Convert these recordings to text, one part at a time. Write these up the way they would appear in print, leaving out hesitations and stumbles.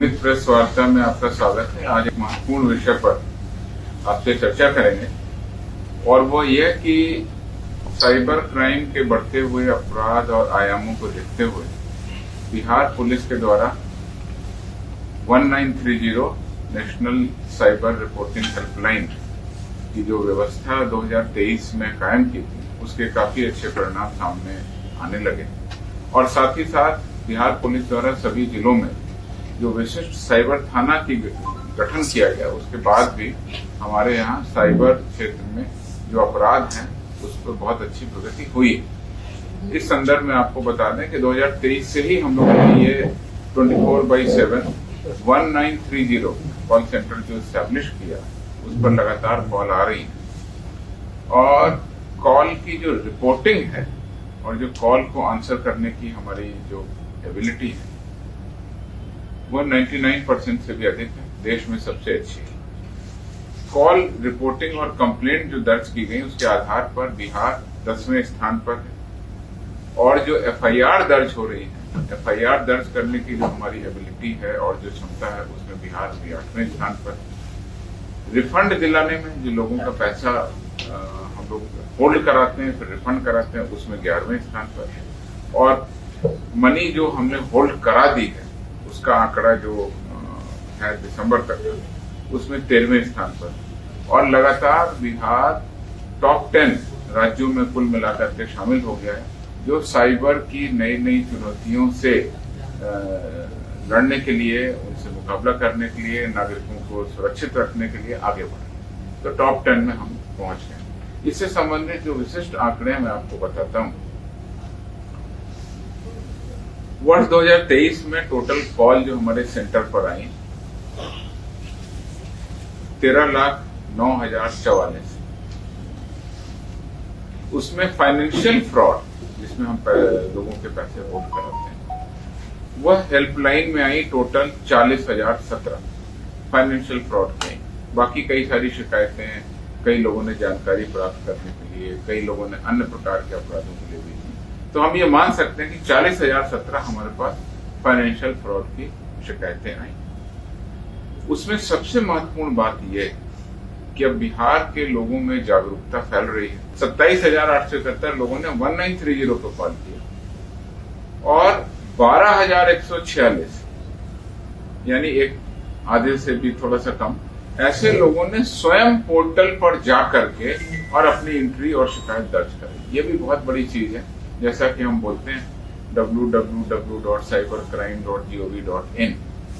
Press वार्ता में आपका स्वागत है। आज एक महत्वपूर्ण विषय पर आपसे चर्चा करेंगे और वो ये कि साइबर क्राइम के बढ़ते हुए अपराध और आयामों को देखते हुए बिहार पुलिस के द्वारा 1930 नेशनल साइबर रिपोर्टिंग हेल्पलाइन की जो व्यवस्था 2023 में कायम की थी, उसके काफी अच्छे परिणाम सामने आने लगे और साथ ही साथ बिहार पुलिस द्वारा सभी जिलों में जो विशिष्ट साइबर थाना की गठन किया गया, उसके बाद भी हमारे यहाँ साइबर क्षेत्र में जो अपराध हैं उस पर बहुत अच्छी प्रगति हुई है। इस संदर्भ में आपको बता दें कि 2023 से ही हम लोगों ने ये 24/7 1930 कॉल सेंटर जो स्टैब्लिश किया, उस पर लगातार कॉल आ रही है और कॉल की जो रिपोर्टिंग है और जो कॉल को आंसर करने की हमारी जो एबिलिटी है वो 99% से भी अधिक है, देश में सबसे अच्छी है। कॉल रिपोर्टिंग और कंप्लेंट जो दर्ज की गई उसके आधार पर बिहार 10वें स्थान पर है और जो एफआईआर दर्ज हो रही है, एफआईआर दर्ज करने की जो हमारी एबिलिटी है और जो क्षमता है, उसमें बिहार भी 8वें स्थान पर है। रिफंड दिलाने में जो लोगों का पैसा हम लोग होल्ड कराते हैं फिर रिफंड कराते हैं, उसमें 11वें स्थान पर है और मनी जो हमने होल्ड करा दी है उसका आंकड़ा जो है दिसंबर तक, उसमें 13वें स्थान पर और लगातार बिहार टॉप 10 राज्यों में कुल मिलाकर के शामिल हो गया है, जो साइबर की नई नई चुनौतियों से लड़ने के लिए, उनसे मुकाबला करने के लिए, नागरिकों को सुरक्षित रखने के लिए आगे बढ़े। तो टॉप 10 में हम पहुंच गए। इससे संबंधित जो विशिष्ट आंकड़े मैं आपको बताता हूं। वर्ष 2023 में टोटल कॉल जो हमारे सेंटर पर आई 13,09,044। उसमें फाइनेंशियल फ्रॉड जिसमें हम लोगों के पैसे होल्ड कराते हैं, वह हेल्पलाइन में आई टोटल 40,017 फाइनेंशियल फ्रॉड की। बाकी कई सारी शिकायतें कई लोगों ने जानकारी प्राप्त करने के लिए, कई लोगों ने अन्य प्रकार के अपराधों के लिए भी। तो हम ये मान सकते हैं कि 40,017 हमारे पास फाइनेंशियल फ्रॉड की शिकायतें आई। उसमें सबसे महत्वपूर्ण बात यह है कि अब बिहार के लोगों में जागरूकता फैल रही है। 27,871 लोगों ने 1930 को कॉल किया और 12,146 यानी एक आधे से भी थोड़ा सा कम ऐसे लोगों ने स्वयं पोर्टल पर जा करके और अपनी एंट्री और शिकायत दर्ज करी। ये भी बहुत बड़ी चीज है। जैसा कि हम बोलते हैं www.cybercrime.gov.in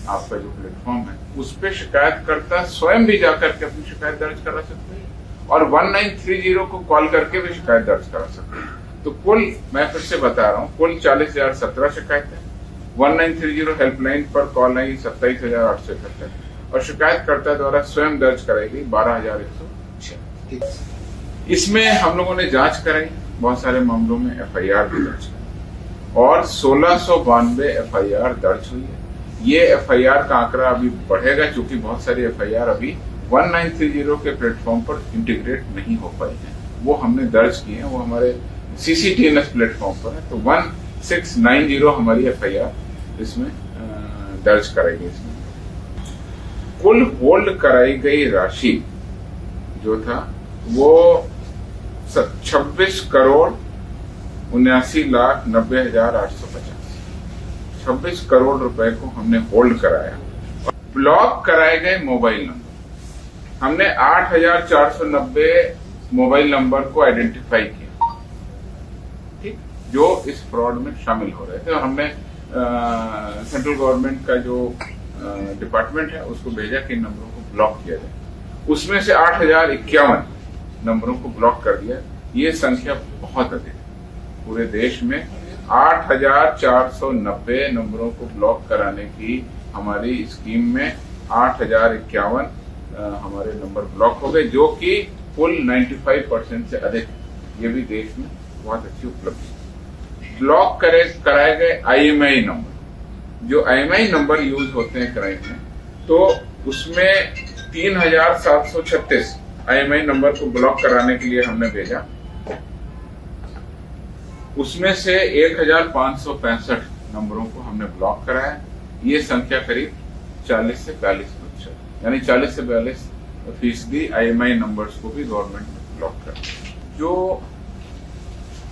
आपका जो प्लेटफॉर्म है, उस पे शिकायतकर्ता स्वयं भी जाकर के अपनी शिकायत दर्ज करा सकते हैं और 1930 को कॉल करके भी शिकायत दर्ज करा सकते हैं। तो कुल मैं फिर से बता रहा हूँ, कुल 40,017 शिकायतें, 1930 हेल्पलाइन पर कॉल आई 27,871 और शिकायतकर्ता द्वारा स्वयं दर्ज कराई गई 12,106। इसमें हम लोगों ने जांच कराई, बहुत सारे मामलों में एफआईआर भी दर्ज की और 1692 एफआईआर दर्ज हुई है। ये एफआईआर का आंकड़ा अभी बढ़ेगा क्योंकि बहुत सारी एफआईआर अभी 1930 के प्लेटफॉर्म पर इंटीग्रेट नहीं हो पाई है। वो हमने दर्ज की है, वो हमारे CCTNS प्लेटफॉर्म पर है। तो 1690 हमारी एफआईआर इसमें दर्ज कराई गई। इसमें कुल होल्ड कराई गई राशि जो था वो 26,79,90,850 26 करोड़ रुपए को हमने होल्ड कराया। ब्लॉक कराए गए मोबाइल नंबर, हमने 8,490 मोबाइल नंबर को आइडेंटिफाई किया, ठीक, जो इस फ्रॉड में शामिल हो रहे थे और हमने सेंट्रल गवर्नमेंट का जो डिपार्टमेंट है उसको भेजा कि इन नंबरों को ब्लॉक किया जाए। उसमें से 8,051 नंबरों को ब्लॉक कर दिया। ये संख्या बहुत अधिक है। पूरे देश में 8,490 नंबरों को ब्लॉक कराने की हमारी स्कीम में 8,051 हमारे नंबर ब्लॉक हो गए, जो कि कुल 95% से अधिक है। ये भी देश में बहुत अच्छी उपलब्धि है। ब्लॉक कराए गए IMEI नंबर, जो IMEI नंबर यूज होते हैं क्राइम में, तो उसमें 3,736 IMEI नंबर को ब्लॉक कराने के लिए हमने भेजा। उसमें से 1,565 नंबरों को हमने ब्लॉक कराया। ये संख्या करीब 40 से 42%, यानी 40 से 42% IMI नंबर्स को भी गवर्नमेंट ने ब्लॉक कर दिया। जो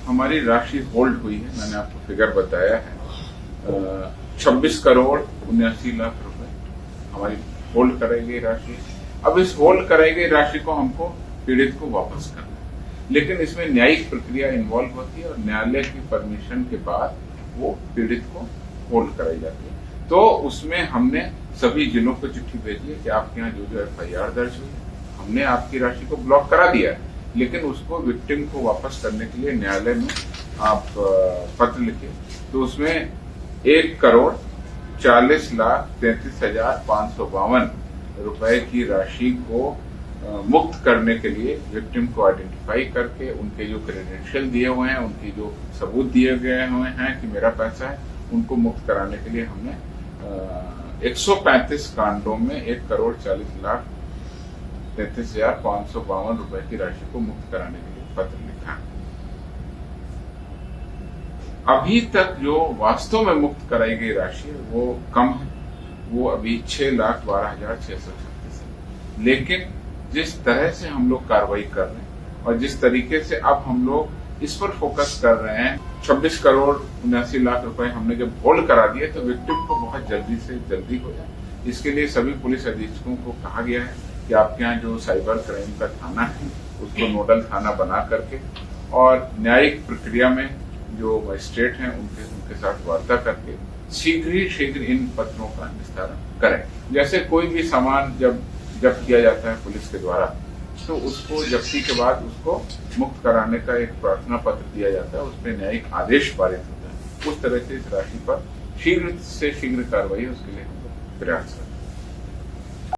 हमारी राशि होल्ड हुई है, मैंने आपको फिगर बताया है, 26 करोड़ 79 लाख रुपए हमारी होल्ड कराई गई राशि। अब इस होल्ड कराई गई राशि को हमको पीड़ित को वापस करना है, लेकिन इसमें न्यायिक प्रक्रिया इन्वॉल्व होती है और न्यायालय की परमिशन के बाद वो पीड़ित को होल्ड कराई जाती है। तो उसमें हमने सभी जिलों को चिट्ठी भेजी है कि आपके यहाँ जो FIR दर्ज हुई है, हमने आपकी राशि को ब्लॉक करा दिया है, लेकिन उसको विक्टिम को वापस करने के लिए न्यायालय में आप पत्र लिखे। तो उसमें 1,40,33,552 रुपए की राशि को मुक्त करने के लिए विक्टिम को आइडेंटिफाई करके उनके जो क्रेडेंशियल दिए हुए हैं, उनकी जो सबूत दिए गए हुए हैं कि मेरा पैसा है, उनको मुक्त कराने के लिए हमने 135 कांडों में 1,40,33,552 रुपए की राशि को मुक्त कराने के लिए पत्र लिखा। अभी तक जो वास्तव में मुक्त कराई गई राशि है वो कम है, वो अभी 6,12,636 है। लेकिन जिस तरह से हम लोग कार्रवाई कर रहे हैं और जिस तरीके से अब हम लोग इस पर फोकस कर रहे हैं, 26 करोड़ 79 लाख रुपए हमने जब होल्ड करा दिए तो विक्टिम को बहुत जल्दी से जल्दी हो जाए। इसके लिए सभी पुलिस अधीक्षकों को कहा गया है कि आपके यहाँ जो साइबर क्राइम का थाना है उसको नोडल थाना बना करके और न्यायिक प्रक्रिया में जो मजिस्ट्रेट हैं उनके साथ वार्ता करके शीघ्र इन पत्रों का निस्तारण करें। जैसे कोई भी सामान जब जब्त किया जाता है पुलिस के द्वारा, तो उसको जब्ती के बाद उसको मुक्त कराने का एक प्रार्थना पत्र दिया जाता है, उस पर न्यायिक आदेश पारित होता है। उस तरह से इस राशि पर शीघ्र से शीघ्र कार्रवाई उसके लिए हम लोग प्रयास करते हैं।